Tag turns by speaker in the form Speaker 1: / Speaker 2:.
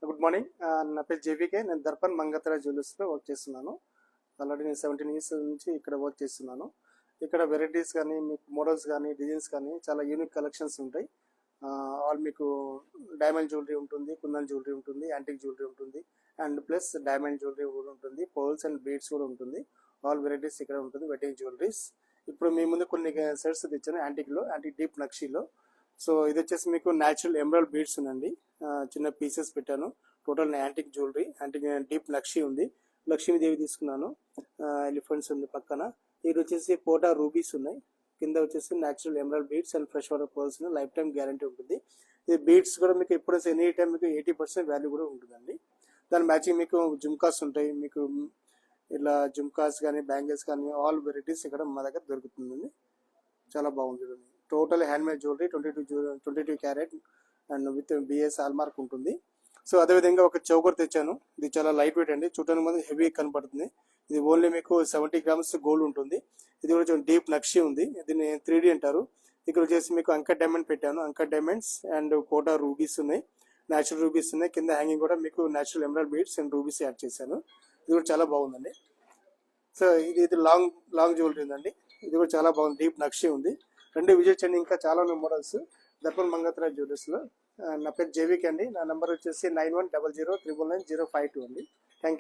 Speaker 1: Good morning. నా పేరు JVK. నేను దర్పణ్ మంగత్రా జ్యువెలర్స్లో వర్క్ చేస్తున్నాను. ఆల్రెడీ నేను 17 ఇయర్స్ నుంచి ఇక్కడ వర్క్ చేస్తున్నాను. ఇక్కడ వెరైటీస్ కానీ, మీకు మోడల్స్ కానీ, డిజైన్స్ కానీ చాలా యూనిక్ కలెక్షన్స్ ఉంటాయి. ఆల్ మీకు డైమండ్ జ్యువెలరీ ఉంటుంది, కుందన్ జ్యువెలరీ ఉంటుంది, యాంటిక్ జ్యువెలరీ ఉంటుంది, అండ్ ప్లస్ డైమండ్ జ్యువెలరీ కూడా ఉంటుంది, పర్ల్స్ అండ్ బీడ్స్ కూడా ఉంటుంది. ఆల్ వెరైటీస్ ఇక్కడ ఉంటుంది, వెడ్డింగ్ జ్యువెలరీస్. ఇప్పుడు మీ ముందు కొన్ని సెట్స్ తెచ్చాను యాంటిక్ డీప్ నక్షీలో. సో ఇది వచ్చేసి మీకు న్యాచురల్ ఎమరాల్డ్ బీడ్స్ ఉందండి. చిన్న పీసెస్ పెట్టాను. Total antique jewellery, antique deep నక్షి ఉంది. లక్ష్మీదేవి తీసుకున్నాను, ఎలిఫెంట్స్ ఉంది పక్కన. ఇది వచ్చేసి పోటా రూబీస్ ఉన్నాయి. కింద వచ్చేసి natural emerald beads and fresh water pearls life time guarantee ఉంటుంది. ఈ బీడ్స్ కూడా మీకు ఎప్పుడు ఎనీ టైం మీకు 80% వాల్యూ కూడా ఉంటుందండి. దాని మ్యాచింగ్ మీకు జుమ్కాస్ ఉంటాయి. మీకు ఇలా జుమ్కాస్ కానీ, బ్యాంగిల్స్ కానీ, ఆల్ వెరైటీస్ ఇక్కడ మా దగ్గర దొరుకుతుందండి. చాలా బాగుంటుంది. Total handmade jewellery, 22 carat and with BS hallmark ఉంటుంది. సో అదేవిధంగా ఒక చౌకర్ తెచ్చాను. ఇది చాలా లైట్ వెయిట్ అండి, చూడడానికి మంది హెవీ కనపడుతుంది. ఇది ఓన్లీ మీకు 70 గ్రామ్స్ గోల్డ్ ఉంటుంది. ఇది కూడా డీప్ నక్షి ఉంది. దీన్ని 3D అంటారు. ఇక్కడ వచ్చేసి మీకు అంకర్ డైమండ్ పెట్టాను. అంకర్ డైమండ్స్ అండ్ కోటా రూబీస్ ఉన్నాయి, న్యాచురల్ రూబీస్ ఉన్నాయి. కింద హ్యాంగింగ్ కూడా మీకు natural emerald beads and rubies add చేశాను. ఇది కూడా చాలా బాగుందండి. సో ఇది లాంగ్ జ్యువెలరీ ఉందండి. ఇది కూడా చాలా బాగుంది, డీప్ నక్షి ఉంది. రెండు విజిట్ చేయండి. ఇంకా చాలా మోడల్స్ దర్పణ్ మంగత్రా జ్యువెలర్స్లో. నా పేరు జేవికే అండి. నా నెంబర్ వచ్చేసి 9100399052 అండి.